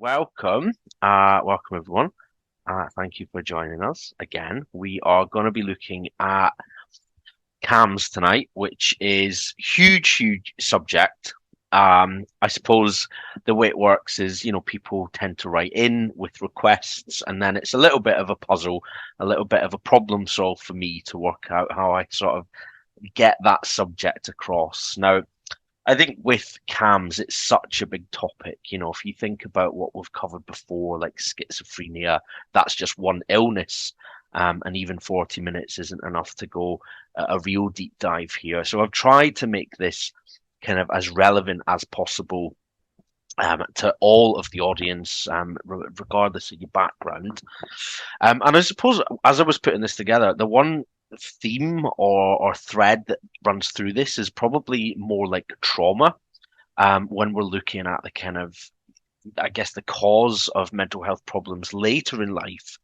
welcome. Welcome everyone. Thank you for joining us again. We are going to be looking at CAMS tonight, which is huge subject. I suppose the way it works is, people tend to write in with requests, and then it's a little bit of a puzzle, a little bit of a problem solve for me to work out how I sort of get that subject across. Now, I think with CAMS, it's such a big topic. If you think about what we've covered before, like schizophrenia, that's just one illness. And even 40 minutes isn't enough to go a real deep dive here. So I've tried to make this kind of as relevant as possible to all of the audience, regardless of your background. And I suppose as I was putting this together, the one theme or thread that runs through this is probably more like trauma. When we're looking at the kind of, I guess, the cause of mental health problems later in life,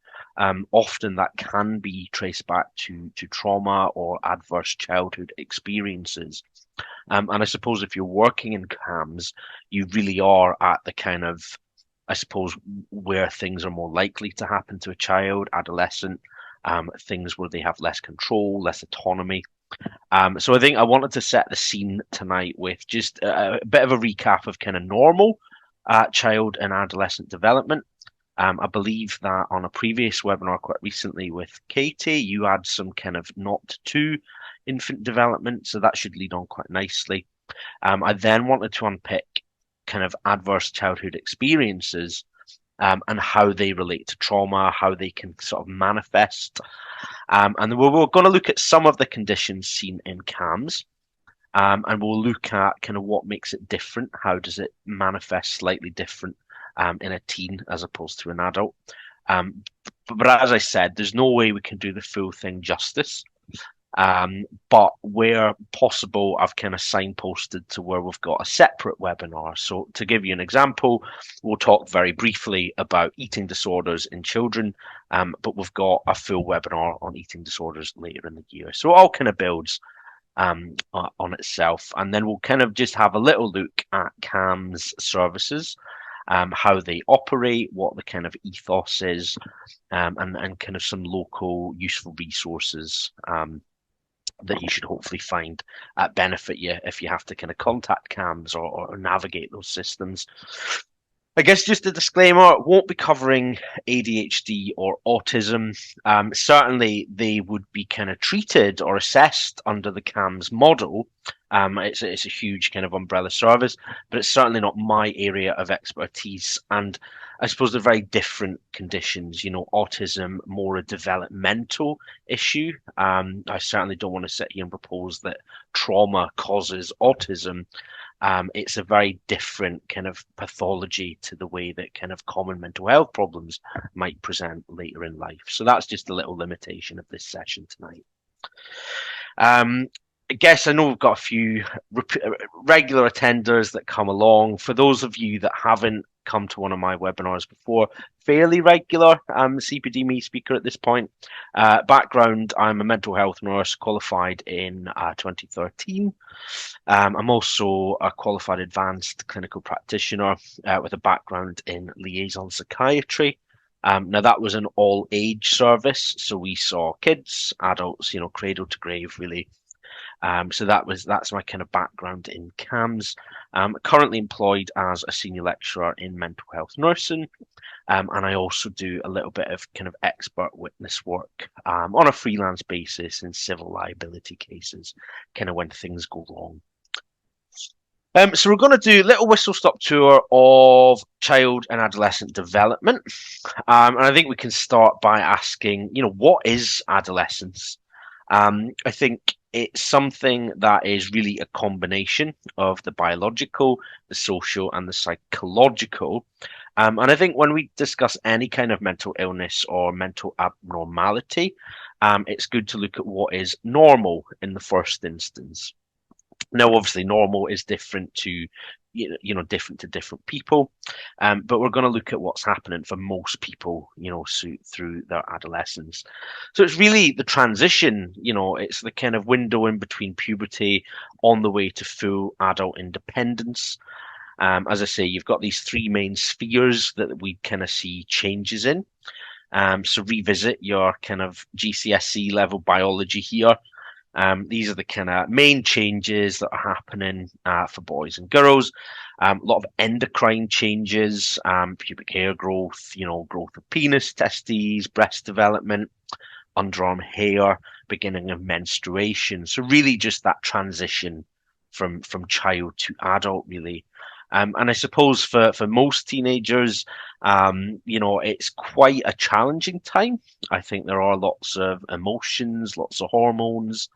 often that can be traced back to trauma or adverse childhood experiences. And I suppose if you're working in CAMS, you really are at the kind of, I suppose, where things are more likely to happen to a child, adolescent, things where they have less control, less autonomy. So I think I wanted to set the scene tonight with just a bit of a recap of kind of normal child and adolescent development. I believe that on a previous webinar quite recently with Katie, you had some kind of not to infant development, so that should lead on quite nicely. I then wanted to unpick kind of adverse childhood experiences and how they relate to trauma, how they can sort of manifest. And we're going to look at some of the conditions seen in CAMS. And we'll look at kind of what makes it different. How does it manifest slightly different in a teen as opposed to an adult? But as I said, there's no way we can do the full thing justice. But where possible, I've kind of signposted to where we've got a separate webinar. So to give you an example, we'll talk very briefly about eating disorders in children, but we've got a full webinar on eating disorders later in the year. So it all kind of builds on itself. And then we'll kind of just have a little look at CAMS services, how they operate, what the kind of ethos is, and kind of some local useful resources that you should hopefully find benefit you if you have to kind of contact CAMS or navigate those systems. I guess just a disclaimer, won't be covering ADHD or autism. Certainly they would be kind of treated or assessed under the CAMS model. It's a huge kind of umbrella service, but it's certainly not my area of expertise. And I suppose they're very different conditions. Autism, more a developmental issue. I certainly don't want to sit here and propose that trauma causes autism. It's a very different kind of pathology to the way that kind of common mental health problems might present later in life. So that's just a little limitation of this session tonight. I guess I know we've got a few regular attenders that come along. For those of you that haven't come to one of my webinars before, fairly regular CPD me speaker at this point. Background, I'm a mental health nurse qualified in 2013. I'm also a qualified advanced clinical practitioner with a background in liaison psychiatry. Now that was an all age service, so we saw kids, adults, cradle to grave really. So that's my kind of background in CAMS. Currently employed as a senior lecturer in mental health nursing, and I also do a little bit of kind of expert witness work on a freelance basis in civil liability cases, kind of when things go wrong. So we're going to do a little whistle-stop tour of child and adolescent development, and I think we can start by asking, what is adolescence? I think it's something that is really a combination of the biological, the social, and the psychological. And I think when we discuss any kind of mental illness or mental abnormality, it's good to look at what is normal in the first instance. Now, obviously, normal is different to different to different people, but we're going to look at what's happening for most people, through their adolescence. So it's really the transition, it's the kind of window in between puberty on the way to full adult independence. As I say, you've got these three main spheres that we kind of see changes in. So revisit your kind of GCSE level biology here. These are the kind of main changes that are happening for boys and girls. A lot of endocrine changes, pubic hair growth, growth of penis, testes, breast development, underarm hair, beginning of menstruation. So really just that transition from child to adult, really. And I suppose for most teenagers, it's quite a challenging time. I think there are lots of emotions, lots of hormones,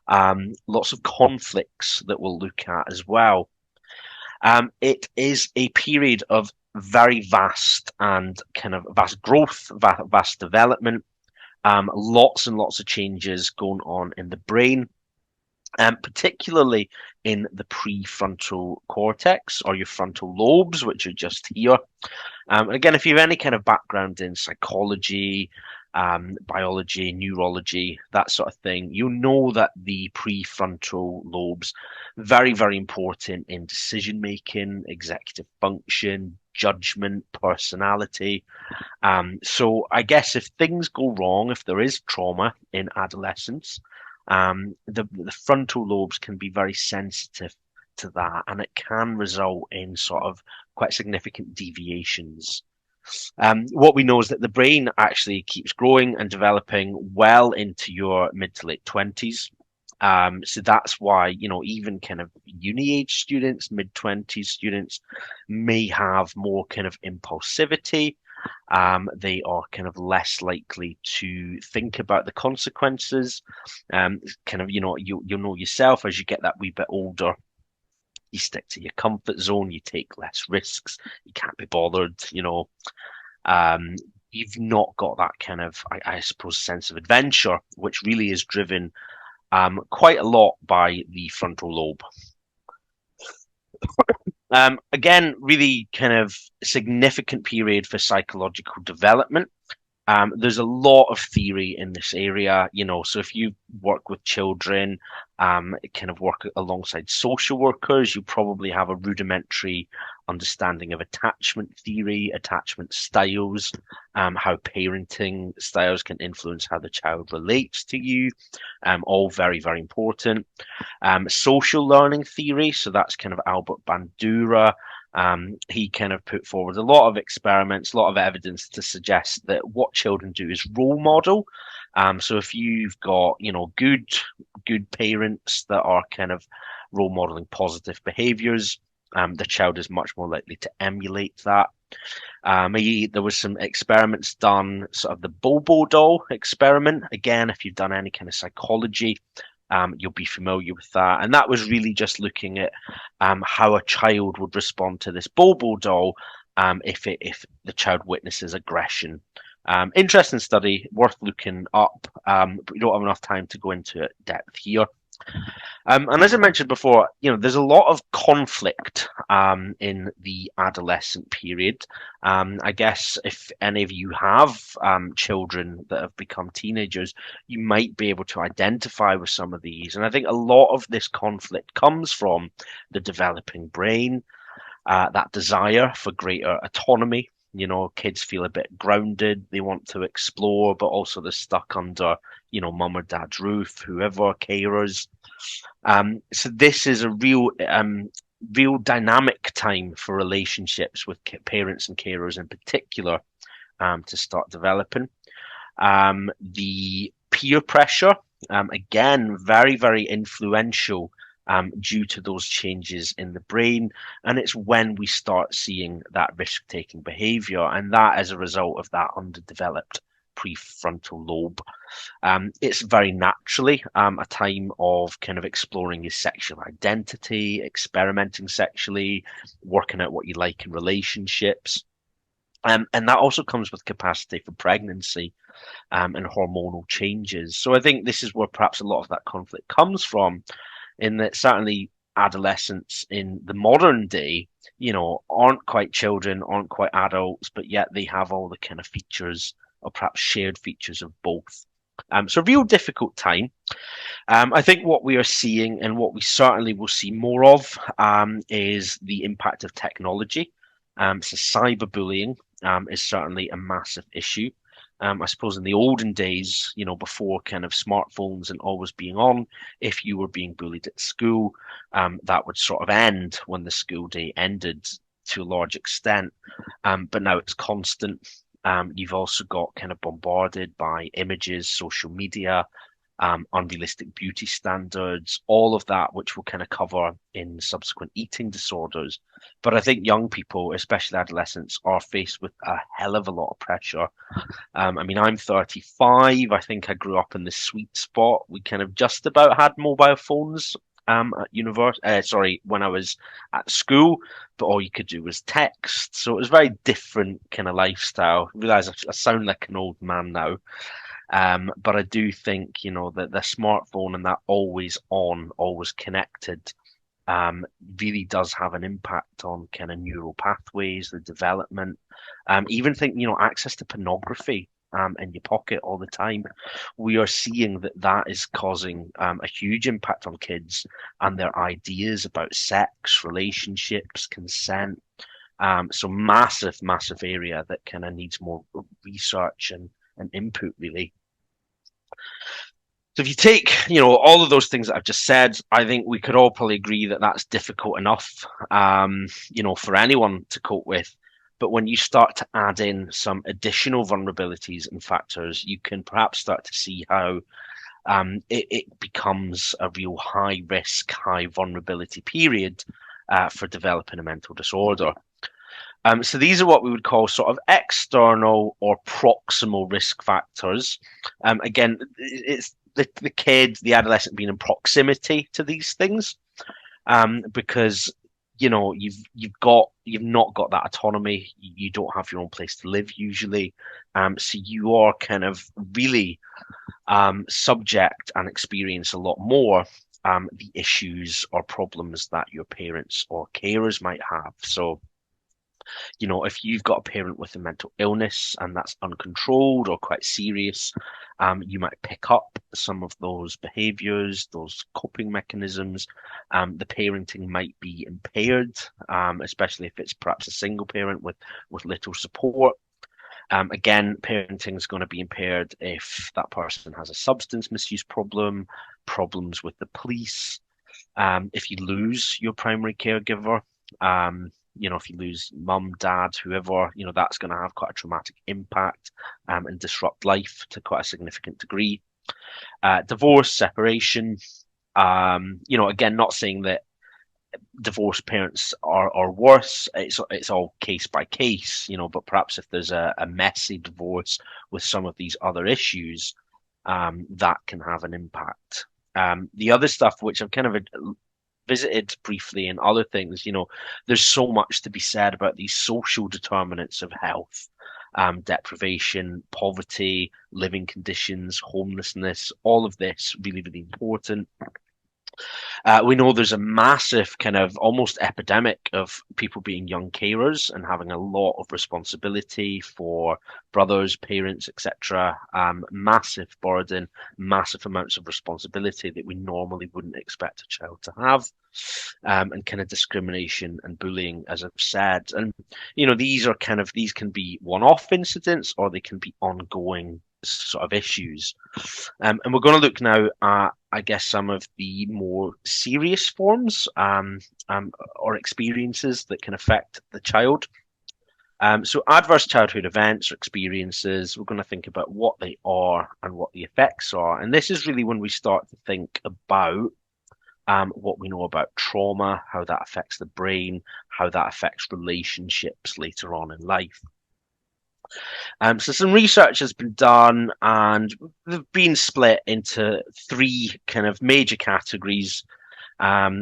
lots of conflicts that we'll look at as well. It is a period of very vast and kind of vast growth, vast development, lots and lots of changes going on in the brain, particularly in the prefrontal cortex or your frontal lobes, which are just here. Again, if you have any kind of background in psychology, biology, neurology, that sort of thing, you know that the prefrontal lobes very, very important in decision making, executive function, judgment, personality. So I guess if things go wrong, if there is trauma in adolescence, the frontal lobes can be very sensitive to that, and it can result in sort of quite significant deviations. What we know is that the brain actually keeps growing and developing well into your mid to late 20s. So that's why, even kind of uni age students, mid 20s students may have more kind of impulsivity. They are kind of less likely to think about the consequences. You'll know yourself as you get that wee bit older. You stick to your comfort zone. You take less risks. You can't be bothered. You've not got that kind of, I suppose, sense of adventure, which really is driven quite a lot by the frontal lobe. Again, really kind of significant period for psychological development. There's a lot of theory in this area, so if you work with children, kind of work alongside social workers, you probably have a rudimentary understanding of attachment theory, attachment styles, how parenting styles can influence how the child relates to you, all very, very important. Social learning theory, so that's kind of Albert Bandura. He kind of put forward a lot of experiments, a lot of evidence to suggest that what children do is role model. So if you've got, good parents that are kind of role modeling positive behaviors, the child is much more likely to emulate that. There was some experiments done, sort of the Bobo doll experiment. Again, if you've done any kind of psychology, you'll be familiar with that. And that was really just looking at how a child would respond to this Bobo doll if the child witnesses aggression. Interesting study, worth looking up, but we don't have enough time to go into it depth here. And as I mentioned before, there's a lot of conflict in the adolescent period. I guess if any of you have children that have become teenagers, you might be able to identify with some of these. And I think a lot of this conflict comes from the developing brain, that desire for greater autonomy. Kids feel a bit grounded, they want to explore, but also they're stuck under, mum or dad's roof, whoever, carers. So this is a real dynamic time for relationships with parents and carers in particular to start developing. The peer pressure, again, very, very influential due to those changes in the brain. And it's when we start seeing that risk-taking behavior, and that as a result of that underdeveloped prefrontal lobe. It's very naturally a time of kind of exploring your sexual identity, experimenting sexually, working out what you like in relationships. And that also comes with capacity for pregnancy and hormonal changes. So I think this is where perhaps a lot of that conflict comes from, in that certainly adolescents in the modern day, aren't quite children, aren't quite adults, but yet they have all the kind of features or perhaps shared features of both. So a real difficult time. I think what we are seeing and what we certainly will see more of is the impact of technology. So cyberbullying is certainly a massive issue. I suppose in the olden days, before kind of smartphones and always being on, if you were being bullied at school, that would sort of end when the school day ended to a large extent. But now it's constant. You've also got kind of bombarded by images, social media, unrealistic beauty standards, all of that, which we'll kind of cover in subsequent eating disorders. But I think young people, especially adolescents, are faced with a hell of a lot of pressure. I mean, I'm 35. I think I grew up in the sweet spot. We kind of just about had mobile phones at university, when I was at school, but all you could do was text. So it was a very different kind of lifestyle. I realize I sound like an old man now. But I do think, that the smartphone and that always on, always connected, really does have an impact on kind of neural pathways, the development. Even think, access to pornography in your pocket all the time. We are seeing that is causing a huge impact on kids and their ideas about sex, relationships, consent. So massive, massive area that kind of needs more research and input, really. So if you take, all of those things that I've just said, I think we could all probably agree that that's difficult enough, for anyone to cope with. But when you start to add in some additional vulnerabilities and factors, you can perhaps start to see how it becomes a real high risk, high vulnerability period for developing a mental disorder. So these are what we would call sort of external or proximal risk factors. Again, it's the kid, the adolescent being in proximity to these things, because you've not got that autonomy. You don't have your own place to live usually, so you are kind of really subject and experience a lot more the issues or problems that your parents or carers might have. So if you've got a parent with a mental illness and that's uncontrolled or quite serious, you might pick up some of those behaviors, those coping mechanisms. The parenting might be impaired, especially if it's perhaps a single parent with little support. Again, parenting is going to be impaired if that person has a substance misuse problem, problems with the police, if you lose your primary caregiver. If you lose mum, dad, whoever, that's going to have quite a traumatic impact and disrupt life to quite a significant degree. Divorce, separation, again, not saying that divorced parents are worse. It's all case by case, but perhaps if there's a messy divorce with some of these other issues, that can have an impact. The other stuff, which I've kind of visited briefly and other things, there's so much to be said about these social determinants of health, deprivation, poverty, living conditions, homelessness, all of this really, really important. We know there's a massive kind of almost epidemic of people being young carers and having a lot of responsibility for brothers, parents, etc. Massive burden, massive amounts of responsibility that we normally wouldn't expect a child to have. And kind of discrimination and bullying, as I've said. And, these can be one-off incidents or they can be ongoing sort of issues. And we're going to look now at, I guess, some of the more serious forms or experiences that can affect the child. So adverse childhood events or experiences, we're going to think about what they are and what the effects are. And this is really when we start to think about what we know about trauma, how that affects the brain, how that affects relationships later on in life. So some research has been done and they've been split into three kind of major categories.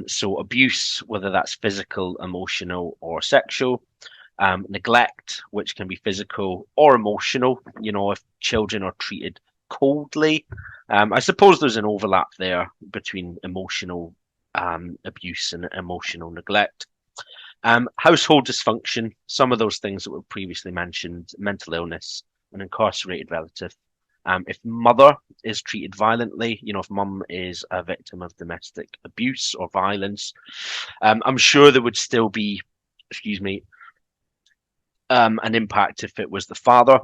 So abuse, whether that's physical, emotional, or sexual. Neglect, which can be physical or emotional, if children are treated coldly. I suppose there's an overlap there between emotional abuse and emotional neglect. Household dysfunction, some of those things that were previously mentioned, mental illness, an incarcerated relative, If mother is treated violently, if mum is a victim of domestic abuse or violence, I'm sure there would still be, excuse me, an impact if it was the father.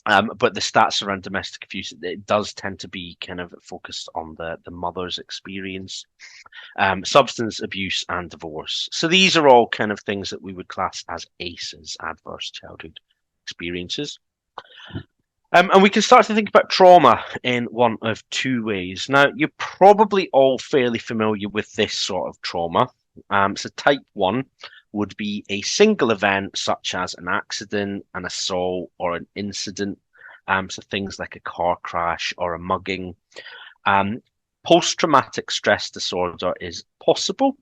But the stats around domestic abuse, it does tend to be kind of focused on the mother's experience, substance abuse and divorce. So these are all kind of things that we would class as ACEs, adverse childhood experiences. And we can start to think about trauma in one of two ways. Now, you're probably all fairly familiar with this sort of trauma. So type 1 would be a single event such as an accident, an assault, or an incident. So things like a car crash or a mugging. Post-traumatic stress disorder is possible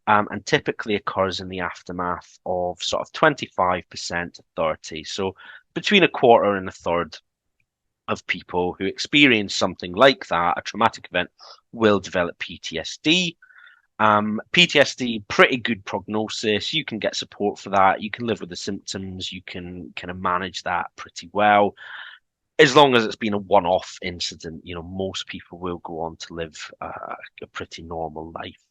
and typically occurs in the aftermath of sort of 25% to 30. So between a quarter and a third of people who experience something like that, a traumatic event, will develop PTSD. PTSD, pretty good prognosis. You can get support for that. You can live with the symptoms. You can kind of manage that pretty well. As long as it's been a one-off incident, most people will go on to live a pretty normal life.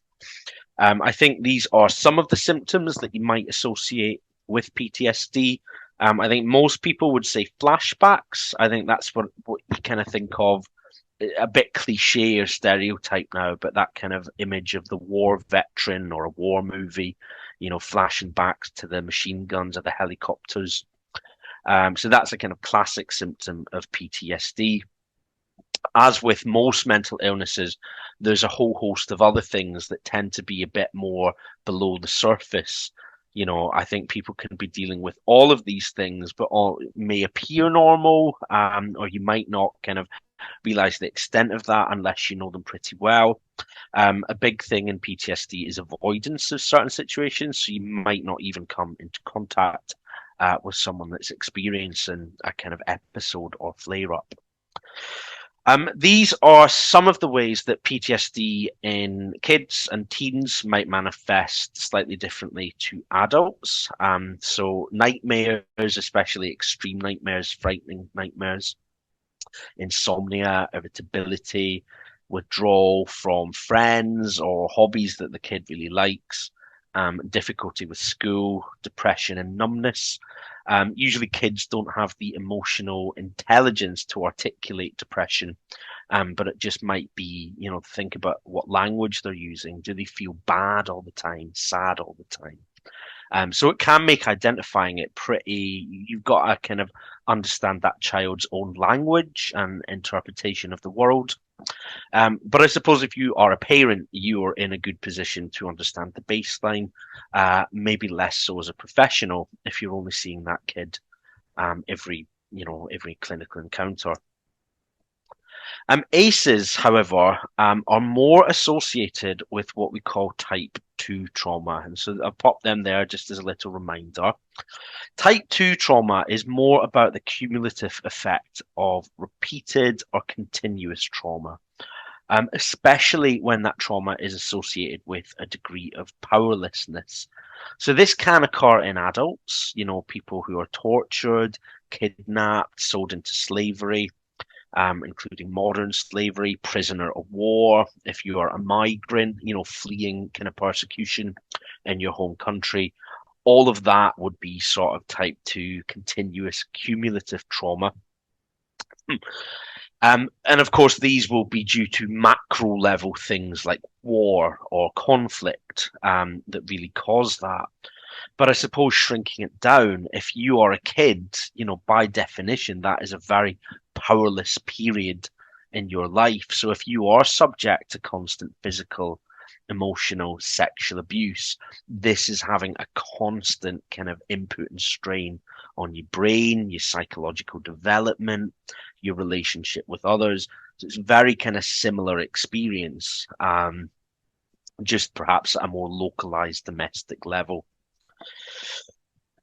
I think these are some of the symptoms that you might associate with PTSD. I think most people would say flashbacks. I think that's what you kind of think of, a bit cliche or stereotype now, but that kind of image of the war veteran or a war movie, flashing back to the machine guns or the helicopters. So that's a kind of classic symptom of PTSD. As with most mental illnesses, there's a whole host of other things that tend to be a bit more below the surface. I think people can be dealing with all of these things, but all may appear normal, or you might not kind of realize the extent of that unless you know them pretty well. A big thing in PTSD is avoidance of certain situations, so you might not even come into contact with someone that's experiencing a kind of episode or flare up. These are some of the ways that PTSD in kids and teens might manifest slightly differently to adults. So nightmares, especially extreme nightmares, frightening nightmares, insomnia, irritability, withdrawal from friends or hobbies that the kid really likes, difficulty with school, depression and numbness. Usually kids don't have the emotional intelligence to articulate depression, but it just might be, think about what language they're using. Do they feel bad all the time, sad all the time? So it can make identifying it you've got to kind of understand that child's own language and interpretation of the world. But I suppose if you are a parent, you are in a good position to understand the baseline, maybe less so as a professional if you're only seeing that kid every clinical encounter. ACEs, however, are more associated with what we call type 2 trauma. And so I'll pop them there just as a little reminder. Type 2 trauma is more about the cumulative effect of repeated or continuous trauma, especially when that trauma is associated with a degree of powerlessness. So this can occur in adults, people who are tortured, kidnapped, sold into slavery, including modern slavery, prisoner of war, if you are a migrant, fleeing kind of persecution in your home country. All of that would be sort of type 2 continuous cumulative trauma. And of course, these will be due to macro level things like war or conflict that really cause that. But I suppose shrinking it down, if you are a kid, by definition, that is a very powerless period in your life. So if you are subject to constant physical, emotional, sexual abuse, this is having a constant kind of input and strain on your brain, your psychological development, your relationship with others. So it's a very kind of similar experience, just perhaps at a more localized domestic level.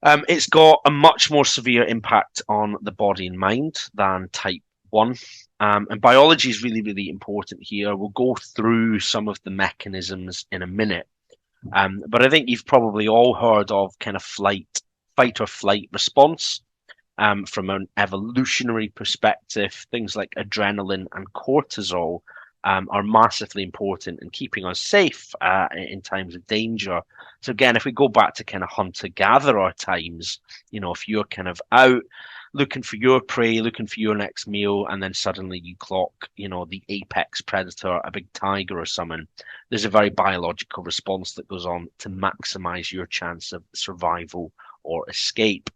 It's got a much more severe impact on the body and mind than type 1. And biology is really, really important here. We'll go through some of the mechanisms in a minute. But I think you've probably all heard of kind of fight or flight response. from an evolutionary perspective, things like adrenaline and cortisol are massively important in keeping us safe in times of danger. So again, if we go back to kind of hunter-gatherer times, if you're kind of out looking for your prey, looking for your next meal, and then suddenly you clock, the apex predator, a big tiger or something, there's a very biological response that goes on to maximize your chance of survival or escape.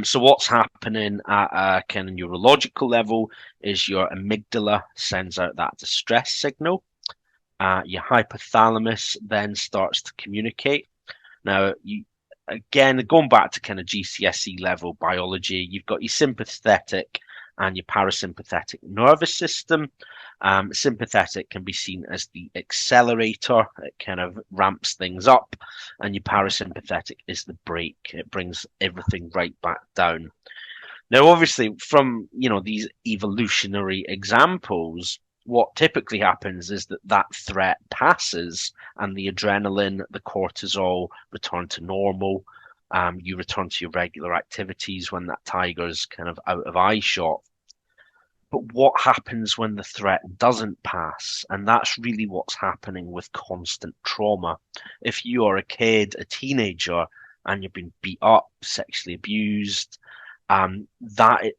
So what's happening at a kind of neurological level is your amygdala sends out that distress signal. Your hypothalamus then starts to communicate. Now, again, going back to kind of GCSE level biology, you've got your sympathetic and your parasympathetic nervous system. Sympathetic can be seen as the accelerator. It kind of ramps things up, and your parasympathetic is the brake. It brings everything right back down. Now, obviously, from these evolutionary examples, what typically happens is that threat passes, and the adrenaline, the cortisol return to normal. You return to your regular activities when that tiger's kind of out of eyeshot. But what happens when the threat doesn't pass? And that's really what's happening with constant trauma. If you are a kid, a teenager, and you've been beat up, sexually abused, that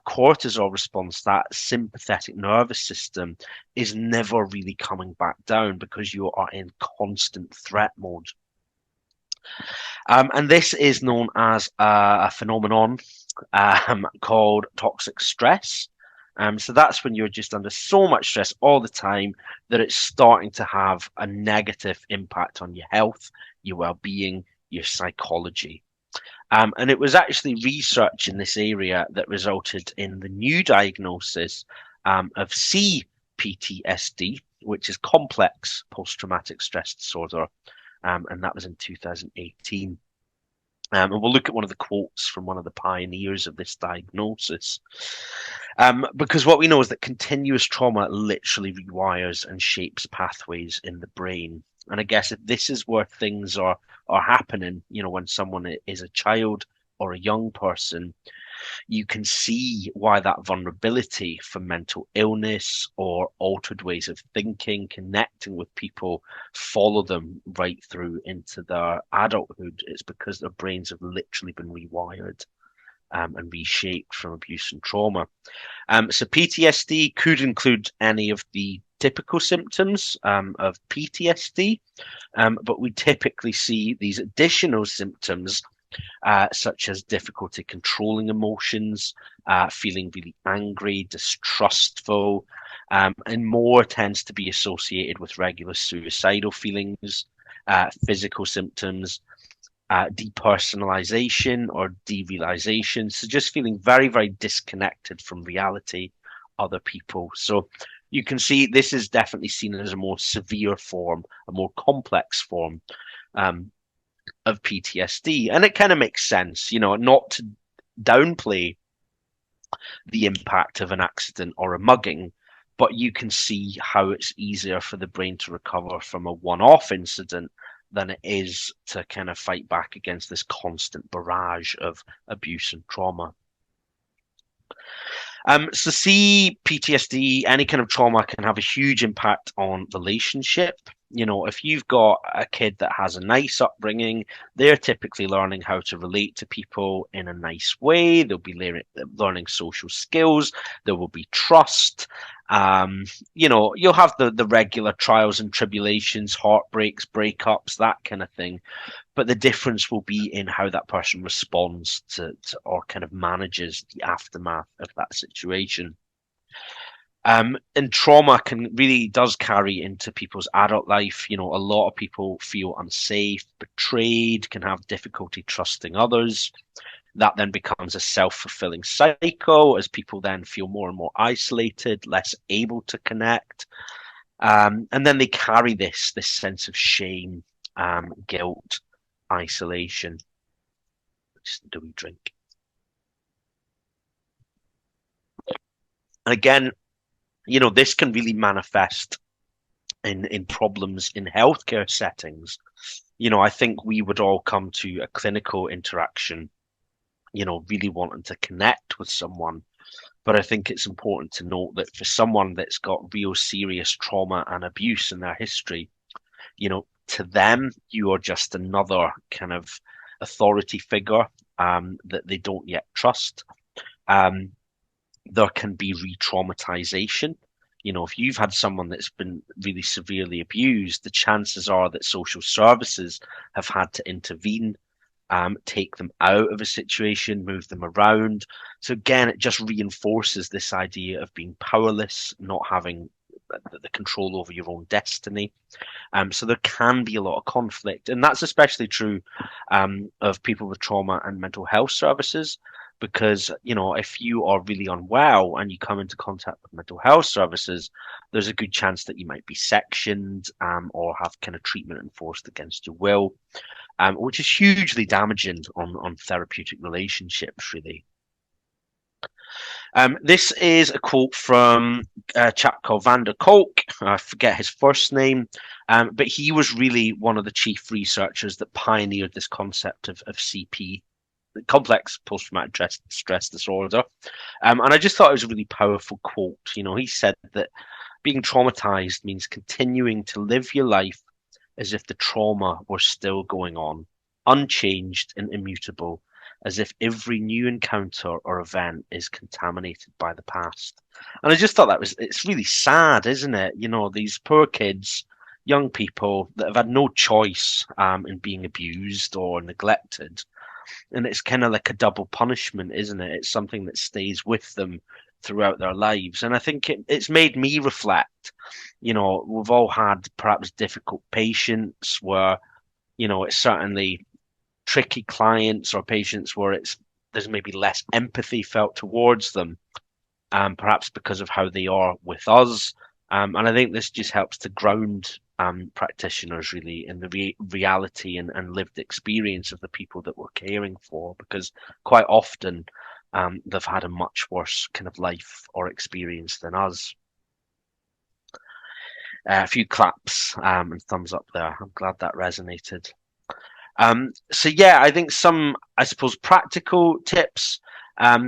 cortisol response, that sympathetic nervous system is never really coming back down because you are in constant threat mode. And this is known as a phenomenon called toxic stress. So that's when you're just under so much stress all the time that it's starting to have a negative impact on your health, your well-being, your psychology. And it was actually research in this area that resulted in the new diagnosis of CPTSD, which is complex post-traumatic stress disorder, and that was in 2018. And we'll look at one of the quotes from one of the pioneers of this diagnosis. Because what we know is that continuous trauma literally rewires and shapes pathways in the brain. And I guess if this is where things are happening, when someone is a child or a young person, you can see why that vulnerability for mental illness or altered ways of thinking, connecting with people, follow them right through into their adulthood. It's because their brains have literally been rewired and reshaped from abuse and trauma. So PTSD could include any of the typical symptoms of PTSD, but we typically see these additional symptoms such as difficulty controlling emotions, feeling really angry, distrustful, and more tends to be associated with regular suicidal feelings, physical symptoms, depersonalization or derealization. So just feeling very, very disconnected from reality, other people. So you can see this is definitely seen as a more severe form, a more complex form of PTSD. And it kind of makes sense, not to downplay the impact of an accident or a mugging, but you can see how it's easier for the brain to recover from a one-off incident than it is to kind of fight back against this constant barrage of abuse and trauma. So PTSD, any kind of trauma can have a huge impact on relationship. If you've got a kid that has a nice upbringing, they're typically learning how to relate to people in a nice way. They'll be learning social skills. There will be trust. You'll have the regular trials and tribulations, heartbreaks, breakups, that kind of thing. But the difference will be in how that person responds to or kind of manages the aftermath of that situation. And trauma does carry into people's adult life. A lot of people feel unsafe, betrayed, can have difficulty trusting others. That then becomes a self-fulfilling cycle as people then feel more and more isolated, less able to connect. And then they carry this sense of shame, guilt, isolation. Just do we drink? And again, this can really manifest in problems in healthcare settings. I think we would all come to a clinical interaction really wanting to connect with someone. But I think it's important to note that for someone that's got real serious trauma and abuse in their history, to them, you are just another kind of authority figure that they don't yet trust. Um, there can be re-traumatization. If you've had someone that's been really severely abused, the chances are that social services have had to intervene, take them out of a situation, move them around. So again, it just reinforces this idea of being powerless, not having the control over your own destiny. So there can be a lot of conflict, and that's especially true of people with trauma and mental health services. Because if you are really unwell and you come into contact with mental health services, there's a good chance that you might be sectioned or have kind of treatment enforced against your will, which is hugely damaging on therapeutic relationships, really. This is a quote from a chap called Van der Kolk. I forget his first name, but he was really one of the chief researchers that pioneered this concept of CP, complex post-traumatic stress disorder. And I just thought it was a really powerful quote. He said that being traumatized means continuing to live your life as if the trauma were still going on, unchanged and immutable, as if every new encounter or event is contaminated by the past. And I just thought it's really sad, isn't it? These poor kids, young people that have had no choice in being abused or neglected. And it's kind of like a double punishment, isn't it? It's something that stays with them throughout their lives. And I think it's made me reflect. We've all had perhaps difficult patients where, it's certainly tricky clients or patients where there's maybe less empathy felt towards them, perhaps because of how they are with us. And I think this just helps to ground practitioners really in the reality and lived experience of the people that we're caring for, because quite often they've had a much worse kind of life or experience than us. A few claps and thumbs up there. I'm glad that resonated. So yeah, I think some, I suppose, practical tips.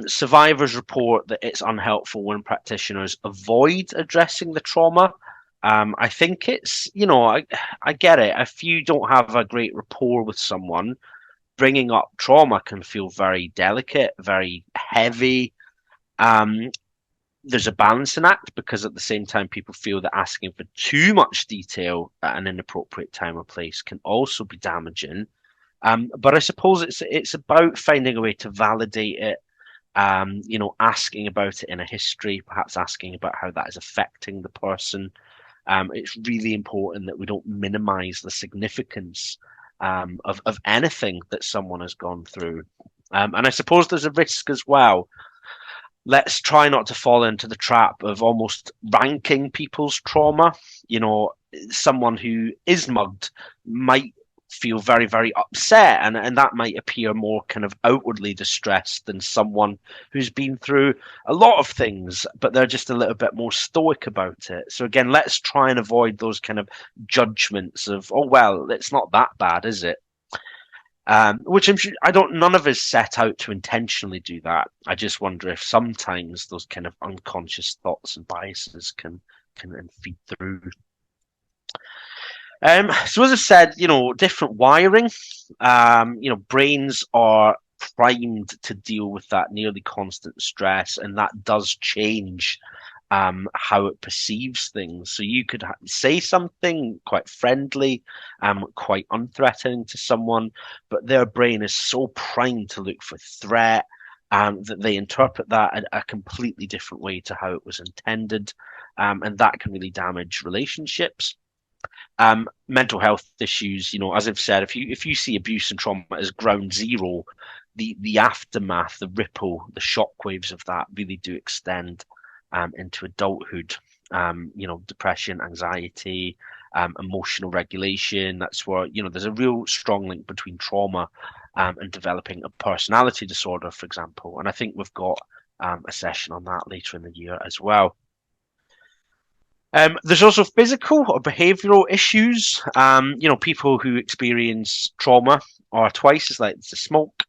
Survivors report that it's unhelpful when practitioners avoid addressing the trauma. I think it's, I get it. If you don't have a great rapport with someone, bringing up trauma can feel very delicate, very heavy. There's a balancing act, because at the same time, people feel that asking for too much detail at an inappropriate time or place can also be damaging. But I suppose it's about finding a way to validate it, asking about it in a history, perhaps asking about how that is affecting the person. It's really important that we don't minimize the significance of anything that someone has gone through. And I suppose there's a risk as well. Let's try not to fall into the trap of almost ranking people's trauma. Someone who is mugged might feel very, very upset, and that might appear more kind of outwardly distressed than someone who's been through a lot of things, but they're just a little bit more stoic about it. So again, let's try and avoid those kind of judgments of, oh, well, it's not that bad, is it? Which I'm sure none of us set out to intentionally do that. I just wonder if sometimes those kind of unconscious thoughts and biases can feed through. So as I said, different wiring. Brains are primed to deal with that nearly constant stress, and that does change how it perceives things. So you could say something quite friendly, quite unthreatening to someone, but their brain is so primed to look for threat that they interpret that a completely different way to how it was intended, and that can really damage relationships. Mental health issues, as I've said, if you see abuse and trauma as ground zero, the aftermath, the ripple, the shockwaves of that really do extend into adulthood. Depression, anxiety, emotional regulation. That's where there's a real strong link between trauma and developing a personality disorder, for example. And I think we've got a session on that later in the year as well. There's also physical or behavioural issues. People who experience trauma are twice as likely to smoke.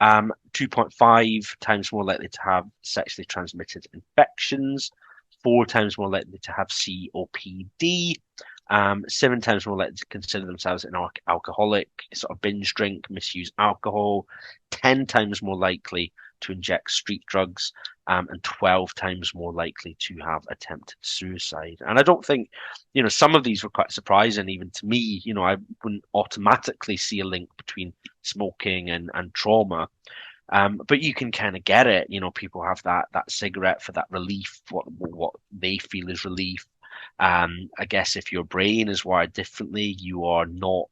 2.5 times more likely to have sexually transmitted infections, 4 times more likely to have COPD, 7 times more likely to consider themselves an alcoholic, sort of binge drink, misuse alcohol, 10 times more likely to inject street drugs, and 12 times more likely to have attempted suicide. And I don't think, some of these were quite surprising even to me. I wouldn't automatically see a link between smoking and trauma. But you can kind of get it. People have that cigarette for that relief, what they feel is relief. I guess if your brain is wired differently, you are not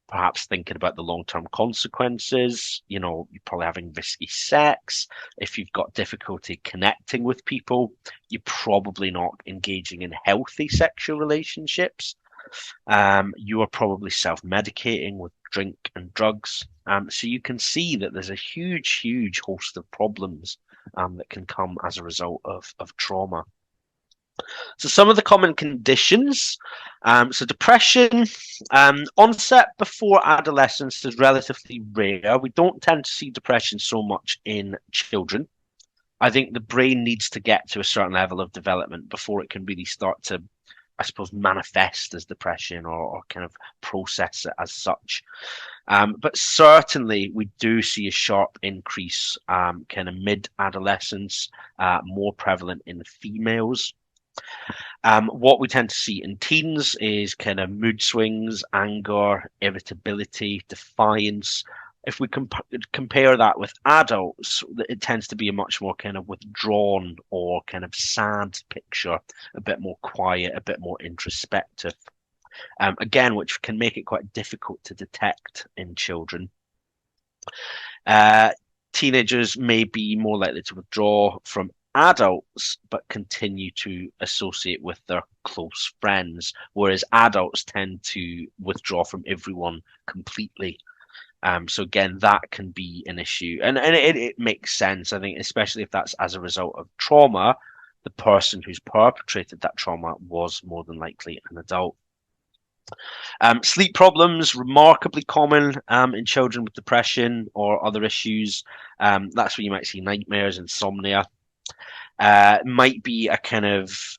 perhaps thinking about the long-term consequences. You're probably having risky sex. If you've got difficulty connecting with people, you're probably not engaging in healthy sexual relationships. You are probably self-medicating with drink and drugs. So you can see that there's a huge, huge host of problems that can come as a result of trauma. So some of the common conditions, so depression, onset before adolescence is relatively rare. We don't tend to see depression so much in children. I think the brain needs to get to a certain level of development before it can really start to, I suppose, manifest as depression or kind of process it as such. But certainly we do see a sharp increase kind of mid-adolescence, more prevalent in females. What we tend to see in teens is kind of mood swings, anger, irritability, defiance. If we compare that with adults, it tends to be a much more kind of withdrawn or kind of sad picture, a bit more quiet, a bit more introspective. Again, which can make it quite difficult to detect in children. Teenagers may be more likely to withdraw from adults, but continue to associate with their close friends, whereas adults tend to withdraw from everyone completely. So again, that can be an issue, and it makes sense. I think, especially if that's as a result of trauma, the person who's perpetrated that trauma was more than likely an adult. Sleep problems, remarkably common in children with depression or other issues. That's where you might see nightmares, insomnia. Might be a kind of,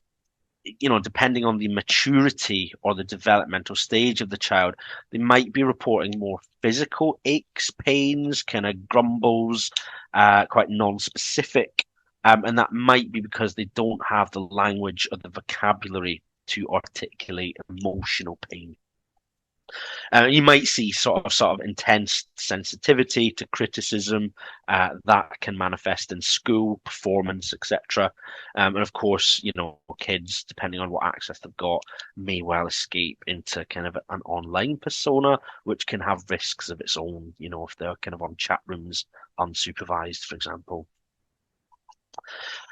depending on the maturity or the developmental stage of the child, they might be reporting more physical aches, pains, kind of grumbles, quite non-specific. And that might be because they don't have the language or the vocabulary to articulate emotional pain. You might see sort of intense sensitivity to criticism that can manifest in school performance, etc. And of course, kids, depending on what access they've got, may well escape into kind of an online persona, which can have risks of its own. If they're kind of on chat rooms unsupervised, for example.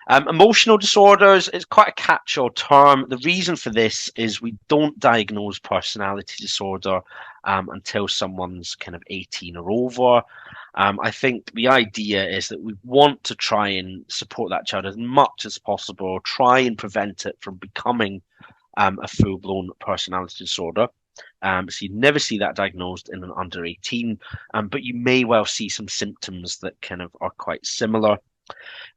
Emotional disorders is quite a catch-all term. The reason for this is we don't diagnose personality disorder until someone's kind of 18 or over. I think the idea is that we want to try and support that child as much as possible, try and prevent it from becoming a full-blown personality disorder. So you never see that diagnosed in an under 18, but you may well see some symptoms that kind of are quite similar.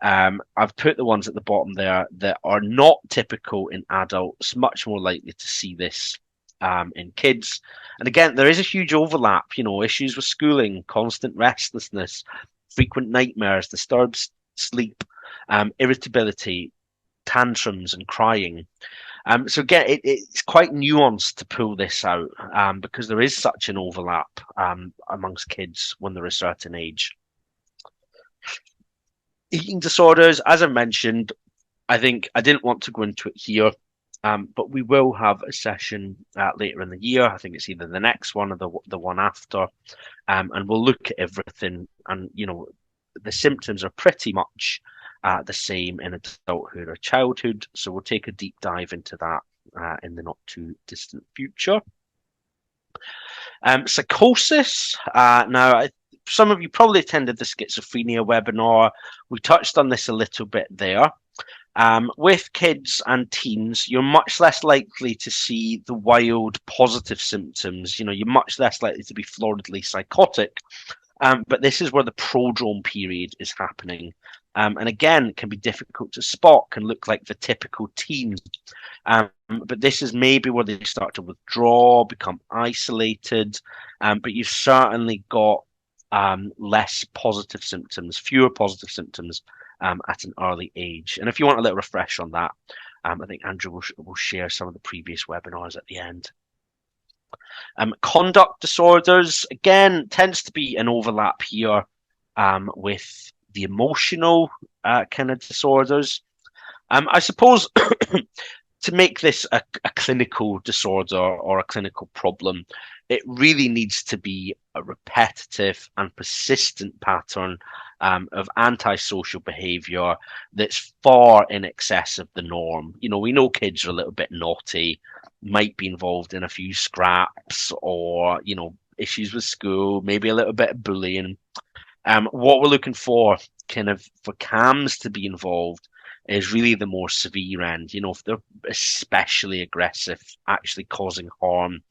I've put the ones at the bottom there that are not typical in adults, much more likely to see this in kids. And again, there is a huge overlap, issues with schooling, constant restlessness, frequent nightmares, disturbed sleep, irritability, tantrums and crying. So again, it's quite nuanced to pull this out because there is such an overlap amongst kids when they're a certain age. Eating disorders, as I mentioned, I think I didn't want to go into it here, but we will have a session later in the year. I think it's either the next one or the one after, and we'll look at everything. And the symptoms are pretty much the same in adulthood or childhood. So we'll take a deep dive into that in the not too distant future. Psychosis. Now, some of you probably attended the schizophrenia webinar. We touched on this a little bit there. With kids and teens, you're much less likely to see the wild positive symptoms. You're much less likely to be floridly psychotic. But this is where the prodrome period is happening. And again, it can be difficult to spot, can look like the typical teen. But this is maybe where they start to withdraw, become isolated. But you've certainly got less positive symptoms, fewer positive symptoms at an early age. And if you want a little refresh on that, I think Andrew will share some of the previous webinars at the end. Conduct disorders, again, tends to be an overlap here with the emotional kind of disorders. I suppose to make this a clinical disorder or a clinical problem, it really needs to be a repetitive and persistent pattern of antisocial behaviour that's far in excess of the norm. You know, we know kids are a little bit naughty, might be involved in a few scraps or, you know, issues with school, maybe a little bit of bullying. What we're looking for, kind of, for CAMS to be involved is really the more severe end. You know, if they're especially aggressive, actually causing harm,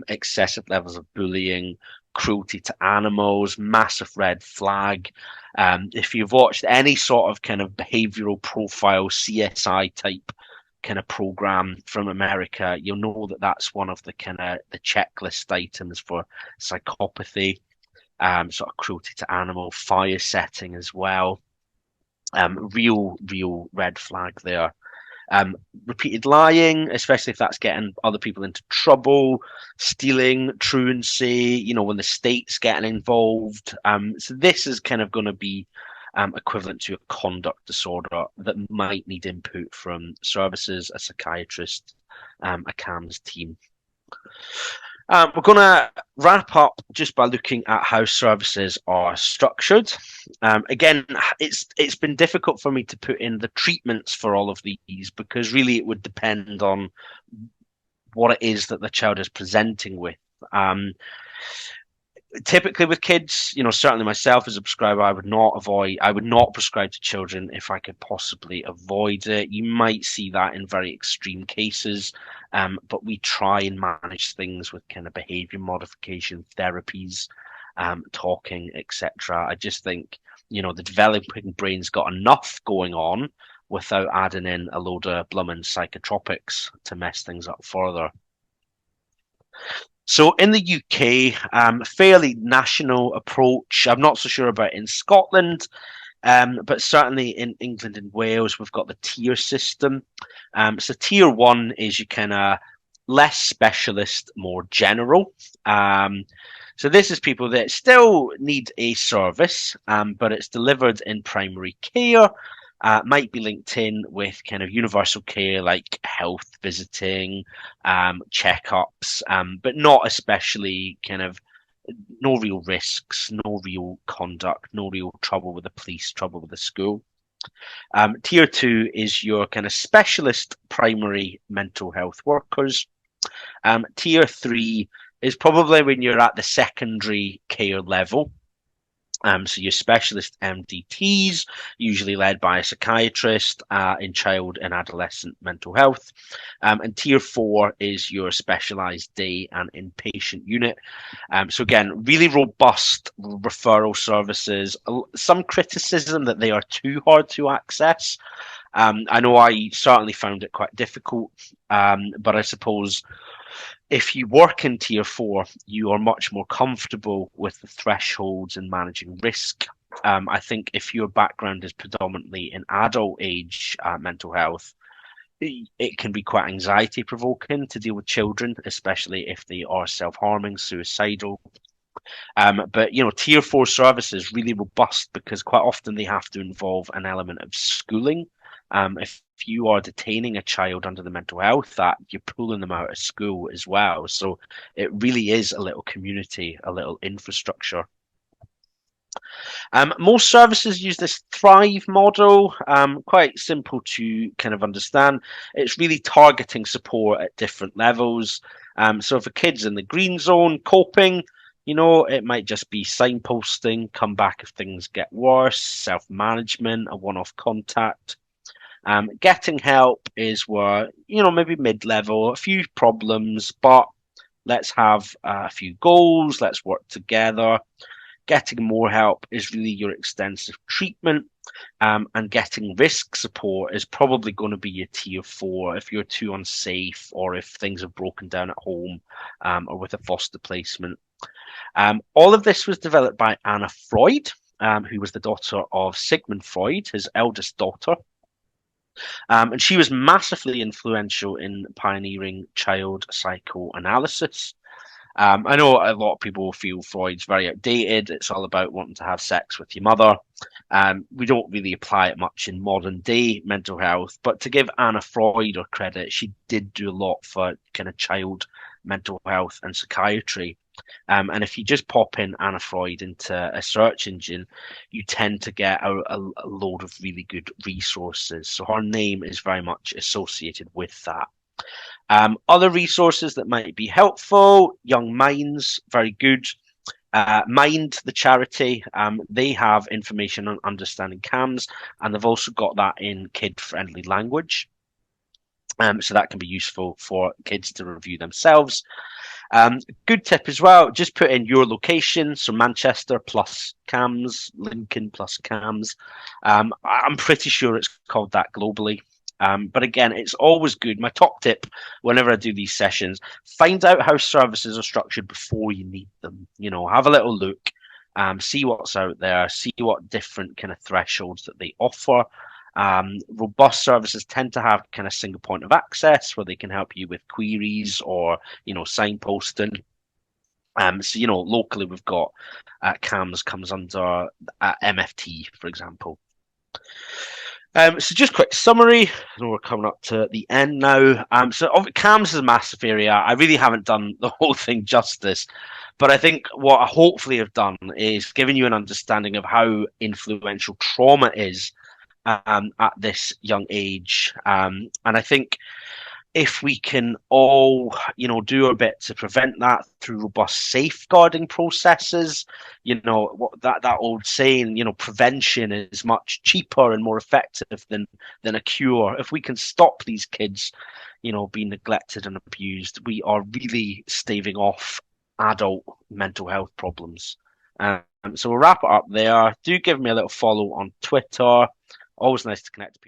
excessive levels of bullying, cruelty to animals, massive red flag. If you've watched any sort of kind of behavioral profile, CSI type kind of program from America, you'll know that that's one of the kind of the checklist items for psychopathy, sort of cruelty to animal, fire setting as well. Real red flag there. Repeated lying, especially if that's getting other people into trouble, stealing, truancy, you know, when the state's getting involved. So this is kind of going to be equivalent to a conduct disorder that might need input from services, a psychiatrist, a CAMS team. We're going to wrap up just by looking at how services are structured. Again, it's been difficult for me to put in the treatments for all of these because really it would depend on what it is that the child is presenting with. Typically with kids, you know, certainly myself as a prescriber, I would not prescribe to children if I could possibly avoid it. You might see that in very extreme cases, but we try and manage things with kind of behavior modification therapies, talking, etc. I just think, you know, the developing brain's got enough going on without adding in a load of blooming psychotropics to mess things up further. So in the UK, fairly national approach. I'm not so sure about in Scotland, but certainly in England and Wales, we've got the tier system. So tier 1 is your kind of less specialist, more general. So this is people that still need a service, but it's delivered in primary care. Might be linked in with kind of universal care like health visiting, checkups, but not especially kind of no real risks, no real conduct, no real trouble with the police, trouble with the school. Tier 2 is your kind of specialist primary mental health workers. Tier 3 is probably when you're at the secondary care level. So your specialist MDTs, usually led by a psychiatrist in child and adolescent mental health. And tier 4 is your specialised day and inpatient unit. So again, really robust referral services. Some criticism that they are too hard to access. I know I certainly found it quite difficult, but I suppose if you work in tier 4, you are much more comfortable with the thresholds and managing risk. I think if your background is predominantly in adult age mental health, it can be quite anxiety provoking to deal with children, especially if they are self-harming, suicidal. But you know, tier 4 services really robust because quite often they have to involve an element of schooling. If you are detaining a child under the mental health, that you're pulling them out of school as well. So it really is a little community, a little infrastructure. Most services use this Thrive model, quite simple to kind of understand. It's really targeting support at different levels. So for kids in the green zone, coping, you know, it might just be signposting, come back if things get worse, self-management, a one-off contact. Getting help is where, you know, maybe mid-level, a few problems, but let's have a few goals, let's work together. getting more help is really your extensive treatment. And getting risk support is probably going to be your tier 4 if you're too unsafe or if things have broken down at home, or with a foster placement. All of this was developed by Anna Freud, who was the daughter of Sigmund Freud, his eldest daughter. And she was massively influential in pioneering child psychoanalysis. I know a lot of people feel Freud's very outdated. It's all about wanting to have sex with your mother. We don't really apply it much in modern day mental health, but to give Anna Freud her credit, she did do a lot for kind of child mental health and psychiatry. And if you just pop in Anna Freud into a search engine, you tend to get a load of really good resources. So her name is very much associated with that. Other resources that might be helpful: Young Minds, very good. Mind, the charity, they have information on understanding CAMS, and they've also got that in kid-friendly language. So that can be useful for kids to review themselves. Good tip as well, just put in your location, so Manchester plus CAMS, Lincoln plus CAMS. I'm pretty sure it's called that globally. But again, it's always good. My top tip whenever I do these sessions: find out how services are structured before you need them. Have a little look, see what's out there, see what different kind of thresholds that they offer. Robust services tend to have kind of single point of access where they can help you with queries or, signposting. So, locally we've got CAMS comes under MFT, for example. So just quick summary. I know we're coming up to the end now. So CAMS is a massive area. I really haven't done the whole thing justice, but I think what I hopefully have done is given you an understanding of how influential trauma is at this young age. And I think if we can all, do a bit to prevent that through robust safeguarding processes, what that old saying, prevention is much cheaper and more effective than a cure. If we can stop these kids, being neglected and abused, we are really staving off adult mental health problems. So we'll wrap it up there. Do give me a little follow on Twitter. Always nice to connect to people.